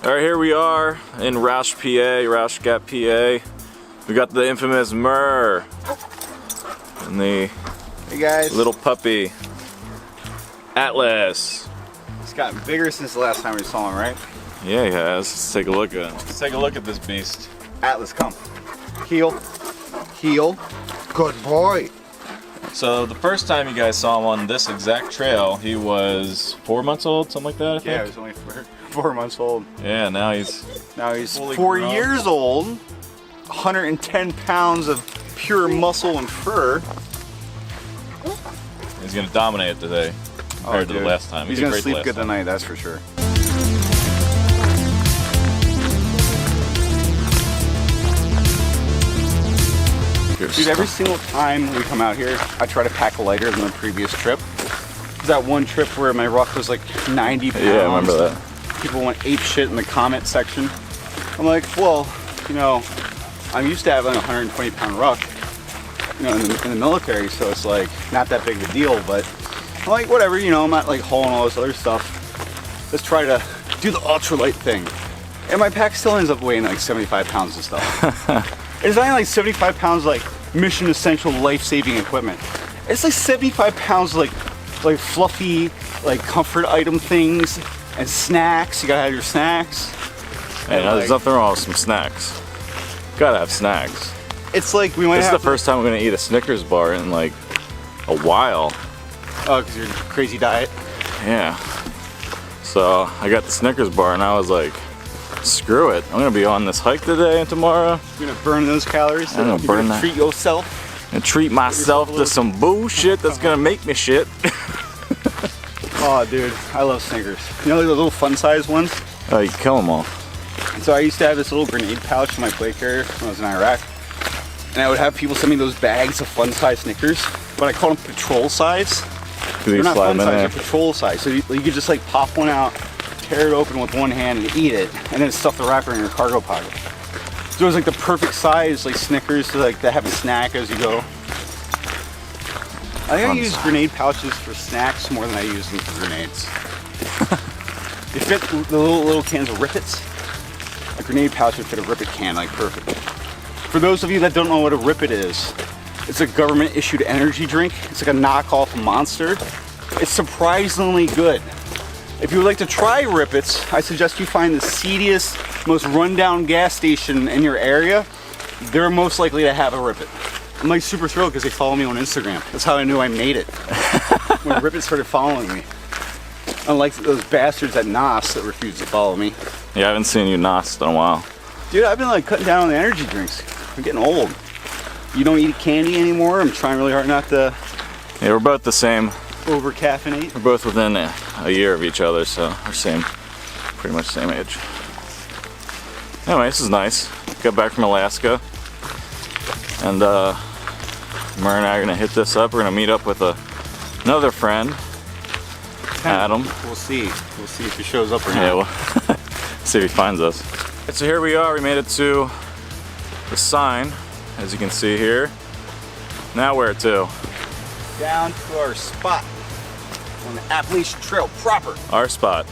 All right, here we are in Roush, PA, Roush Gap, PA. We got the infamous Murr and the hey guys, little puppy Atlas. He's gotten bigger since the last time we saw him, right? Yeah, he has. Let's take a look at him. Let's take a look at this beast. Atlas, come. Heel. Heel. Good boy. So the first time you guys saw him on this exact trail, he was 4 months old, something like that, I think? Yeah, he was only four months old. Yeah, now he's Four grown. years old. 110 pounds of pure muscle and fur. He's gonna dominate it today compared to the last time. He's gonna sleep good tonight, that's for sure. Dude, every single time we come out here, I try to pack lighter than the previous trip. There's that one trip where my ruck was like 90 pounds. Yeah, I remember that. People went ape shit in the comment section. I'm like, well, you know, I'm used to having a 120 pound ruck, you know, in the military, so it's like not that big of a deal, but I'm like, whatever, you know, I'm not like hauling all this other stuff. Let's try to do the ultralight thing. And my pack still ends up weighing like 75 pounds and stuff. It's not even like 75 pounds like mission essential life-saving equipment. It's like 75 pounds like fluffy, like comfort item things and snacks. You gotta have your snacks. Hey, there's nothing wrong with some snacks. Gotta have snacks. It's like we might This have is the first time I'm gonna eat a Snickers bar in like a while. Oh, because your crazy diet? Yeah. So I got the Snickers bar and I was like, screw it. I'm gonna be on this hike today and tomorrow. You're gonna burn those calories? I'm gonna burn that. Treat yourself? And treat myself to some bullshit that's gonna make me shit. Oh, dude, I love Snickers. You know the little fun size ones? Oh, you kill them all. So I used to have this little grenade pouch in my plate carrier when I was in Iraq. And I would have people send me those bags of fun size Snickers, but I call them patrol size. They're not fun size, they're patrol size. So you could just like pop one out, tear it open with one hand and eat it, and then stuff the wrapper in your cargo pocket. So it was like the perfect size, like Snickers, to have a snack as you go. I think I use grenade pouches for snacks more than I use them for grenades. They fit the little cans of Rippets. A grenade pouch would fit a Rippet can like perfect. For those of you that don't know what a Rippet is, it's a government issued energy drink. It's like a knockoff Monster. It's surprisingly good. If you would like to try Rippets, I suggest you find the seediest, most rundown gas station in your area. They're most likely to have a Rippet. I'm like super thrilled because they follow me on Instagram. That's how I knew I made it. When Rippet started following me. Unlike those bastards at NOS that refuse to follow me. Yeah, I haven't seen you NOS in a while. Dude, I've been like cutting down on the energy drinks. I'm getting old. You don't eat candy anymore? I'm trying really hard not to... Yeah, we're both the same. Over caffeinate. We're both within a year of each other, so we're pretty much the same age. Anyway, this is nice. Got back from Alaska, and Murr and I are gonna hit this up. We're gonna meet up with another friend, Adam. We'll see. We'll see if he shows up or not. Yeah, we'll see if he finds us. So here we are. We made it to the sign, as you can see here. Now where to? Down to our spot on the Appalachian Trail proper. Our spot.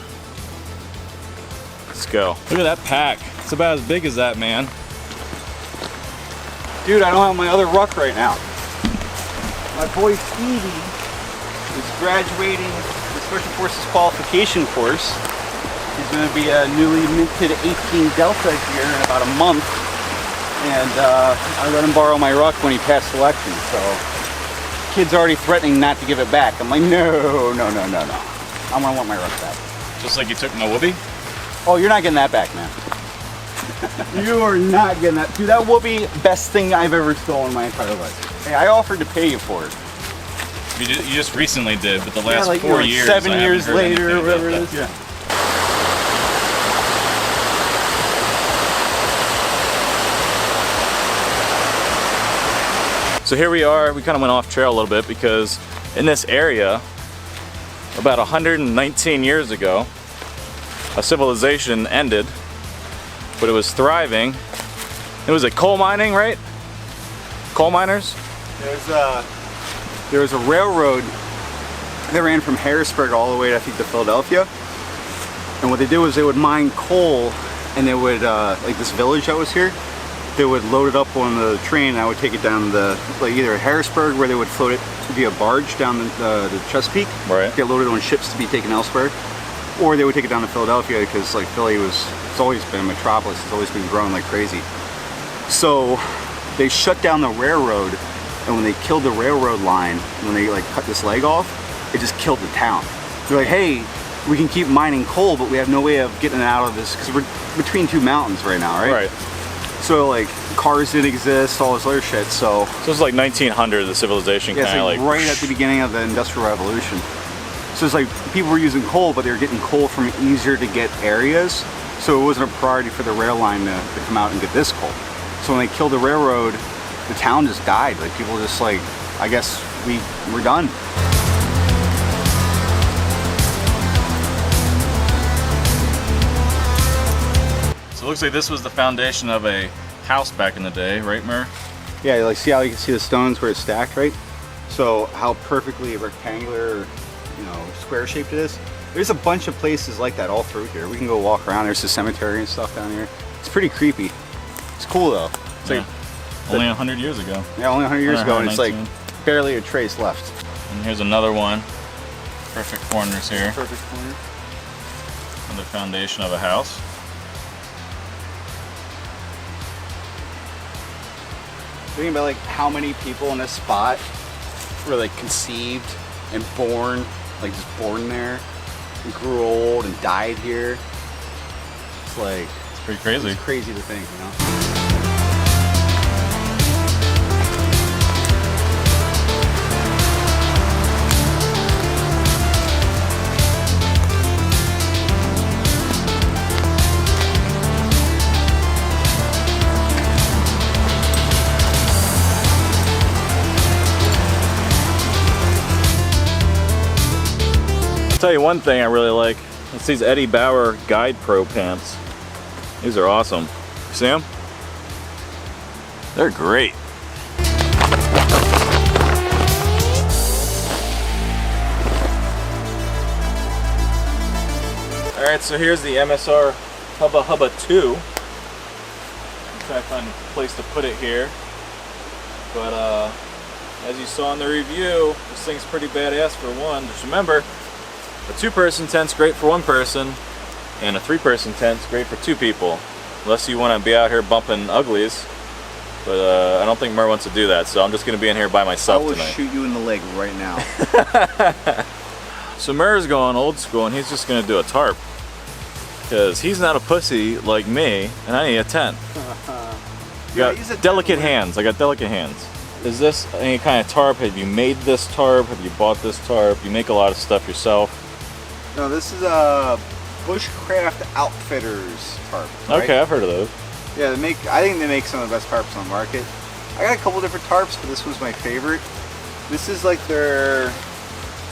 Let's go. Look at that pack. It's about as big as that, man. Dude, I don't have my other ruck right now. My boy Stevie is graduating the Special Forces qualification course. He's going to be a newly minted 18 Delta here in about a month. And I let him borrow my ruck when he passed selection, so kid's already threatening not to give it back. I'm like, no. I'm gonna want my ruck back. Just like you took my whoopee? Oh, you're not getting that back, man. You are not getting that. Dude, that whoopee, best thing I've ever stolen in my entire life. Hey, I offered to pay you for it. You just recently did, but the last like, 4 years, 7 years later, or whatever it is. Yeah. So here we are. We kind of went off trail a little bit because in this area, about 119 years ago, a civilization ended, but it was thriving. It was coal mining, right? Coal miners? There was a railroad that ran from Harrisburg all the way to, I think, to Philadelphia. And what they did was they would mine coal, and they would, like this village that was here, they would load it up on the train, and I would take it down the, like either Harrisburg, where they would float it via barge down the Chesapeake, right, get loaded on ships to be taken elsewhere, or they would take it down to Philadelphia, because like Philly it's always been a metropolis, it's always been growing like crazy. So they shut down the railroad, and when they killed the railroad line, when they like cut this leg off, it just killed the town. They're like, hey, we can keep mining coal, but we have no way of getting it out of this, because we're between two mountains right now, right? Right. So like cars didn't exist, all this other shit. So it's like 1900, the civilization yeah, kind of like right at the beginning of the Industrial Revolution. So it's like people were using coal, but they were getting coal from easier to get areas. So it wasn't a priority for the rail line to come out and get this coal. So when they killed the railroad, the town just died. Like people just like, I guess we're done. So it looks like this was the foundation of a house back in the day, right, Murr? Yeah, like see how you can see the stones where it's stacked, right? So how perfectly rectangular, you know, square shaped it is. There's a bunch of places like that all through here. We can go walk around. There's a cemetery and stuff down here. It's pretty creepy. It's cool though. It's yeah. like Only 100 years ago. Yeah, only 100 years ago, and it's like 19. barely a trace left. And here's another one. Perfect corners here. Perfect corner. Another foundation of a house. Thinking about like how many people in this spot were like conceived and born, like just born there, and grew old and died here. It's like It's pretty crazy. It's crazy to think, you know. I'll tell you one thing I really like. It's these Eddie Bauer Guide Pro pants. These are awesome. You see them? They're great. Alright, so here's the MSR Hubba Hubba 2. I'm trying to find a place to put it here. But as you saw in the review, this thing's pretty badass for one. Just remember, a 2-person tent's great for 1 person, and a 3-person tent's great for 2 people. Unless you want to be out here bumping uglies. But I don't think Murr wants to do that, so I'm just going to be in here by myself tonight. I will shoot you in the leg right now. So Murr's going old school, and he's just going to do a tarp. Because he's not a pussy like me, and I need a tent. You got delicate hands. I got delicate hands. Is this any kind of tarp? Have you made this tarp? Have you bought this tarp? You make a lot of stuff yourself. No, this is a Bushcraft Outfitters tarp. Right? Okay, I've heard of those. Yeah, I think they make some of the best tarps on the market. I got a couple different tarps, but this was my favorite. This is like their,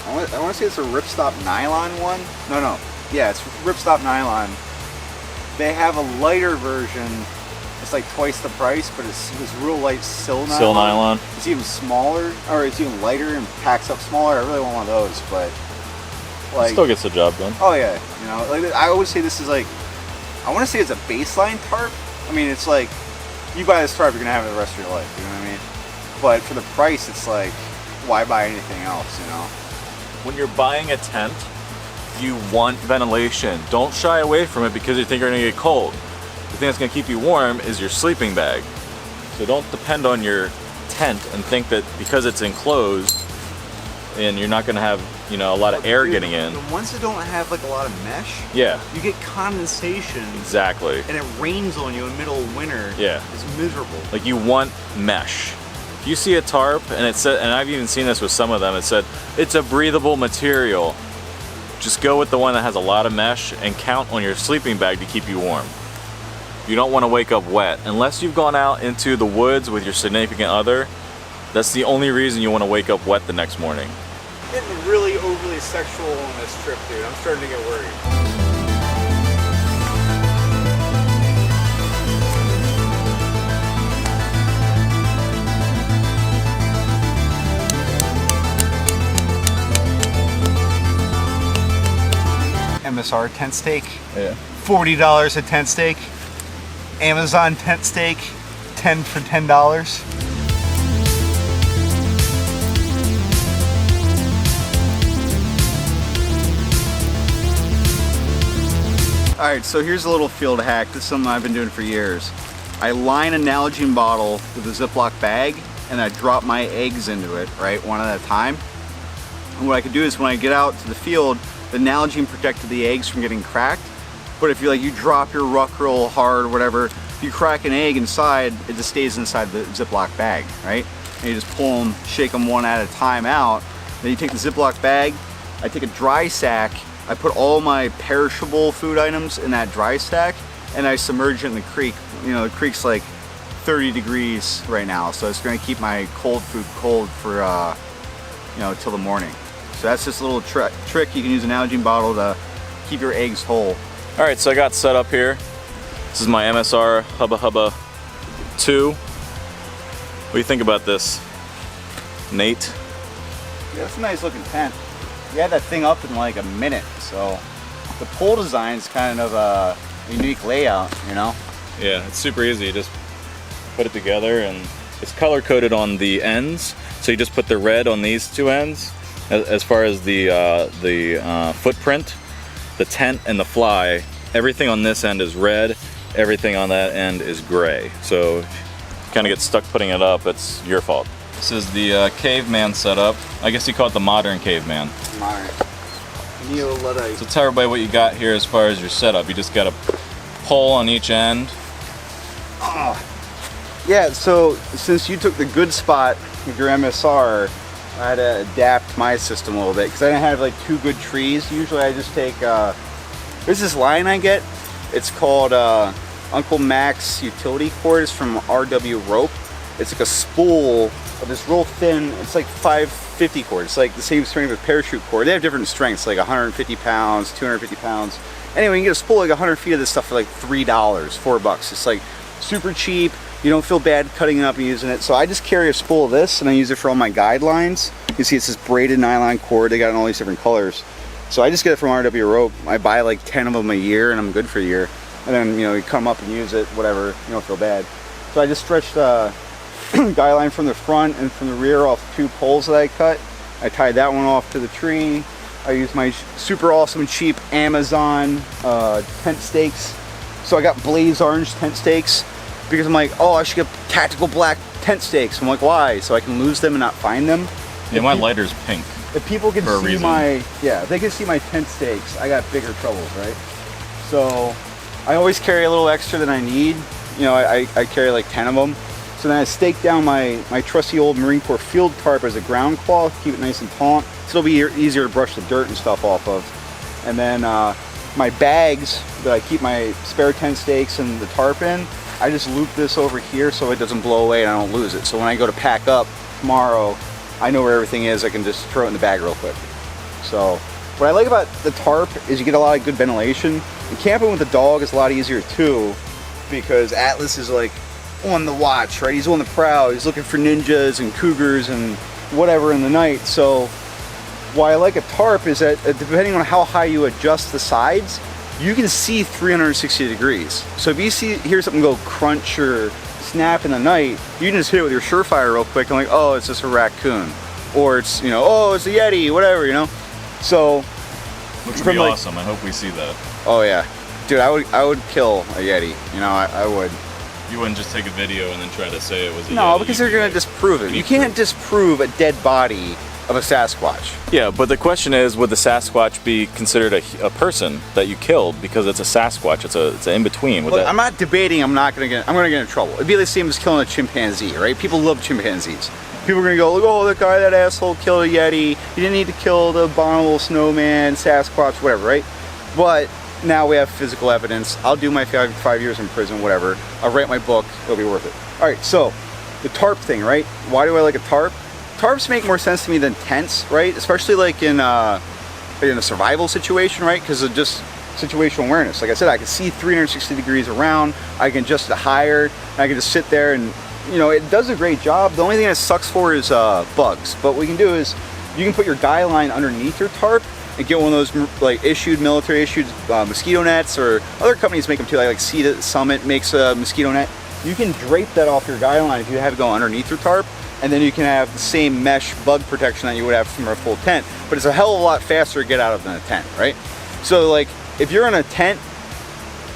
I want to say it's a ripstop nylon one. No. Yeah, it's ripstop nylon. They have a lighter version. It's like twice the price, but it's real light sil nylon. Sil nylon. It's even smaller, or it's even lighter and packs up smaller. I really want one of those, but like, still gets the job done. Oh yeah, you know, like I always say this is like, I want to say it's a baseline tarp. I mean, it's like, you buy this tarp, you're gonna have it the rest of your life. You know what I mean? But for the price, it's like, why buy anything else? You know? When you're buying a tent, you want ventilation. Don't shy away from it because you think you're gonna get cold. The thing that's going to keep you warm is your sleeping bag. So don't depend on your tent and think that because it's enclosed and you're not going to have, you know, a lot of air getting in. The ones that don't have like a lot of mesh, yeah, you get condensation. Exactly. And it rains on you in the middle of winter. Yeah. It's miserable. Like you want mesh. If you see a tarp and it said, and I've even seen this with some of them, it said it's a breathable material. Just go with the one that has a lot of mesh and count on your sleeping bag to keep you warm. You don't want to wake up wet. Unless you've gone out into the woods with your significant other, that's the only reason you want to wake up wet the next morning. Getting really overly sexual on this trip, dude. I'm starting to get worried. MSR tent stake. Yeah. $40 a tent stake. Amazon tent stake, 10 for $10. Alright, so here's a little field hack. This is something I've been doing for years. I line a Nalgene bottle with a Ziploc bag and I drop my eggs into it, right, one at a time. And what I could do is when I get out to the field, the Nalgene protected the eggs from getting cracked. But if you drop your ruck real hard or whatever, if you crack an egg inside, it just stays inside the Ziploc bag, right? And you just pull them, shake them one at a time out. Then you take the Ziploc bag, I take a dry sack, I put all my perishable food items in that dry stack, and I submerge it in the creek. You know, the creek's like 30 degrees right now, so it's gonna keep my cold food cold for, you know, till the morning. So that's just a little trick. You can use an Nalgene bottle to keep your eggs whole. All right, so I got set up here. This is my MSR Hubba Hubba 2. What do you think about this, Nate? Yeah, that's a nice looking tent. You had that thing up in like a minute, so the pole design's kind of a unique layout, you know? Yeah, it's super easy. You just put it together, and it's color coded on the ends. So you just put the red on these two ends. As far as the footprint, the tent and the fly, everything on this end is red. Everything on that end is gray. So if you kind of get stuck putting it up, it's your fault. This is the caveman setup. I guess you call it the modern caveman. Modern. So tell everybody what you got here as far as your setup. You just got a pole on each end. Yeah, so since you took the good spot with your MSR, I had to adapt my system a little bit because I didn't have like two good trees. Usually I just take, there's this line I get. It's called Uncle Mac's utility cord. It's from RW Rope. It's like a spool of this real thin, it's like 550 cord. It's like the same strength as parachute cord. They have different strengths, like 150 pounds, 250 pounds. Anyway, you can get a spool like 100 feet of this stuff for like $3, $4. It's like super cheap. You don't feel bad cutting it up and using it. So I just carry a spool of this and I use it for all my guidelines. You see it's this braided nylon cord. They got it in all these different colors. So I just get it from RW Rope. I buy like 10 of them a year and I'm good for a year. And then, you know, you come up and use it, whatever, you don't feel bad. So I just stretched the guy line from the front and from the rear off 2 poles that I cut. I tied that one off to the tree. I used my super awesome cheap Amazon tent stakes. So I got blaze orange tent stakes because I'm like, oh, I should get tactical black tent stakes. I'm like, why? So I can lose them and not find them. Yeah, my lighter's pink. If people can see my, yeah, if they can see my tent stakes, I got bigger troubles, right? So I always carry a little extra than I need. You know, I carry like 10 of them. So then I stake down my trusty old Marine Corps field tarp as a ground cloth, keep it nice and taut. So it'll be easier to brush the dirt and stuff off of. And then my bags that I keep my spare tent stakes and the tarp in, I just loop this over here so it doesn't blow away and I don't lose it. So when I go to pack up tomorrow, I know where everything is. I can just throw it in the bag real quick. So what I like about the tarp is you get a lot of good ventilation. And camping with a dog is a lot easier too, because Atlas is like on the watch, right? He's on the prowl. He's looking for ninjas and cougars and whatever in the night. So why I like a tarp is that depending on how high you adjust the sides, you can see 360 degrees. So if you hear something go crunch or snap in the night, you can just hit it with your Surefire real quick and like, oh, it's just a raccoon, or it's, you know, oh, it's a Yeti, whatever, you know. So which would be awesome. I hope we see that. Oh yeah, dude, I would kill a Yeti. You know, I would. You wouldn't just take a video and then try to say it was a Yeti? No, because they're gonna disprove it. You can't disprove a dead body of a Sasquatch. Yeah, but the question is, would the Sasquatch be considered a person that you killed because it's a Sasquatch? It's an in-between. Look, I'm not debating. I'm gonna get in trouble. It'd be the same as killing a chimpanzee, right? People love chimpanzees. People are gonna go, oh, that guy, that asshole killed a Yeti. He didn't need to kill the abominable snowman, Sasquatch, whatever, right? But now we have physical evidence. I'll do my 5 years in prison, whatever. I'll write my book. It'll be worth it. All right, so the tarp thing, right? Why do I like a tarp? Tarps make more sense to me than tents, right? Especially like in a survival situation, right? Because of just situational awareness. Like I said, I can see 360 degrees around. I can adjust it higher. And I can just sit there and, you know, it does a great job. The only thing that sucks for is bugs. But what you can do is you can put your guy line underneath your tarp and get one of those like military issued mosquito nets, or other companies make them too. Like Summit makes a mosquito net. You can drape that off your guy line if you have it go underneath your tarp, and then you can have the same mesh bug protection that you would have from a full tent. But it's a hell of a lot faster to get out of than a tent, right? So like if you're in a tent,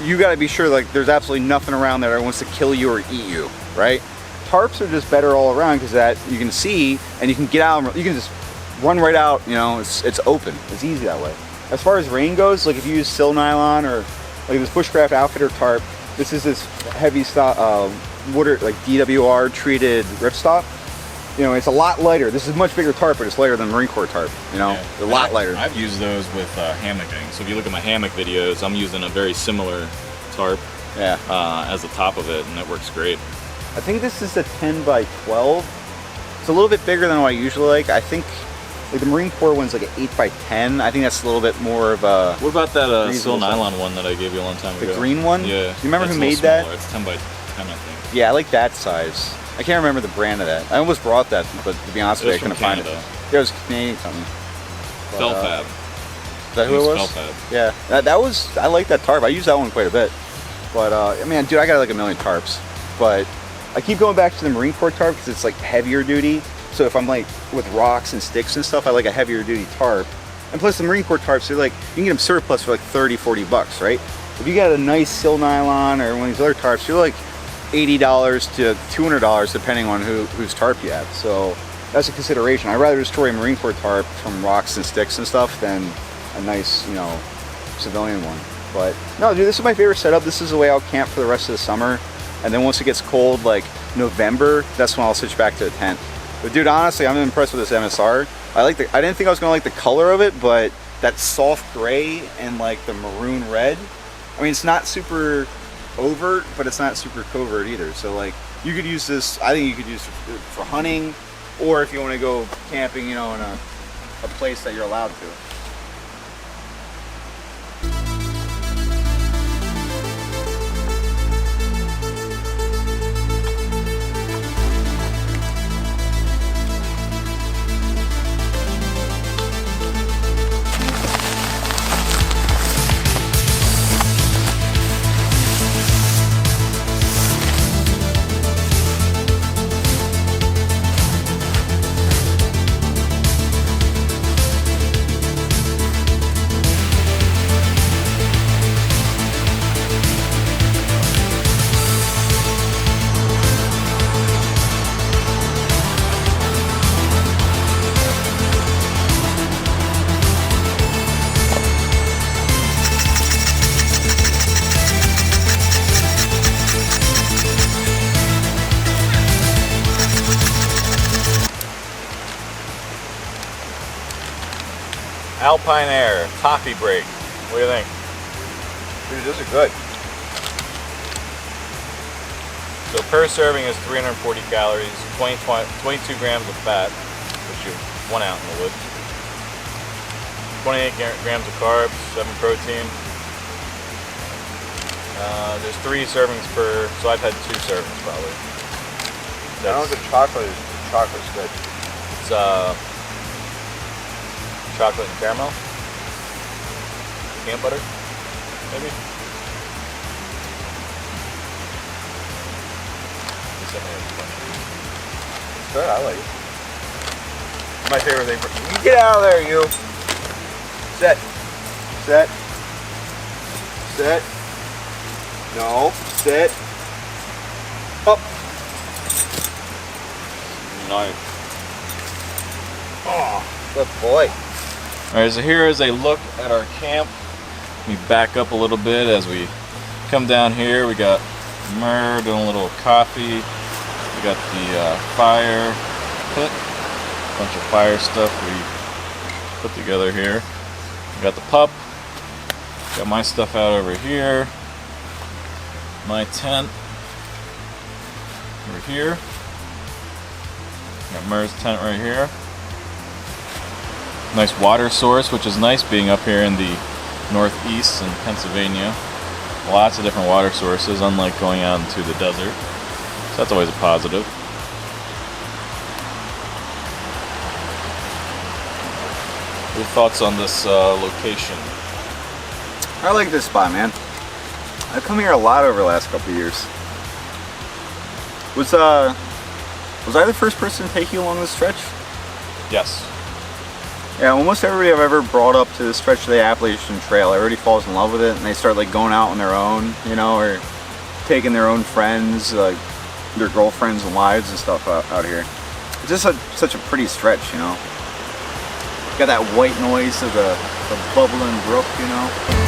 you got to be sure like there's absolutely nothing around there that wants to kill you or eat you, right? Tarps are just better all around because that you can see and you can get out. You can just run right out. You know, it's open. It's easy that way. As far as rain goes, like if you use sil nylon or like this Bushcraft Outfitter tarp, this is this heavy water like DWR treated ripstop. You know, it's a lot lighter. This is a much bigger tarp, but it's lighter than Marine Corps tarp. You know, a lot lighter. I've used those with hammocking. So if you look at my hammock videos, I'm using a very similar tarp as the top of it, and that works great. I think this is a 10 by 12. It's a little bit bigger than what I usually like. I think like the Marine Corps one's like an 8 by 10. I think that's a little bit more of a... What about that sil nylon one that I gave you a long time ago? The green one? Yeah. You remember who made that? It's 10 by 10, I think. Yeah, I like that size. I can't remember the brand of that. I almost brought that, but to be honest with you, I couldn't find it. Yeah, it was Canadian something. Felfab. Is that who it was? Felfab. Yeah, that was, I like that tarp. I use that one quite a bit. But, I mean, dude, I got like a million tarps. But I keep going back to the Marine Corps tarp because it's like heavier duty. So if I'm like with rocks and sticks and stuff, I like a heavier duty tarp. And plus the Marine Corps tarps, they're like, you can get them surplus for like 30, 40 bucks, right? If you got a nice sil nylon or one of these other tarps, you're like $80 to $200 depending on whose tarp you have. So that's a consideration. I'd rather destroy a Marine Corps tarp from rocks and sticks and stuff than a nice, you know, civilian one. But no, dude, this is my favorite setup. This is the way I'll camp for the rest of the summer. And then once it gets cold, like November, that's when I'll switch back to the tent. But dude, honestly, I'm impressed with this MSR. I didn't think I was gonna like the color of it, but that soft gray and like the maroon red. I mean, it's not super overt, but it's not super covert either. So like, you could use this. I think you could use it for hunting, or if you want to go camping, you know, in a place that you're allowed to. Alpine Air, toffee break. What do you think? Dude, those are good. So per serving is 340 calories, 22 grams of fat, which you 1 ounce in the wood. 28 grams of carbs, 7 protein. There's 3 servings per, so I've had 2 servings probably. I don't know, the chocolate's good. It's chocolate and caramel, peanut butter, maybe. It's good, I like it. My favorite thing. You get out of there, you. Sit. Sit. Sit. No. Sit. Up. Nice. Oh, good boy. Alright, so here is a look at our camp. Let me back up a little bit as we come down here. We got Murr doing a little coffee. We got the fire pit. A bunch of fire stuff we put together here. We got the pup. Got my stuff out over here. My tent over here. Got Murr's tent right here. Nice water source, which is nice being up here in the northeast in Pennsylvania. Lots of different water sources, unlike going out into the desert. So that's always a positive. Your thoughts on this location? I like this spot, man. I've come here a lot over the last couple of years. Was I the first person to take you along this stretch? Yes. Yeah, almost everybody I've ever brought up to this stretch of the Appalachian Trail, everybody falls in love with it and they start like going out on their own, you know, or taking their own friends, like their girlfriends and wives and stuff out here. It's just such a pretty stretch, you know. Got that white noise of the bubbling brook, you know.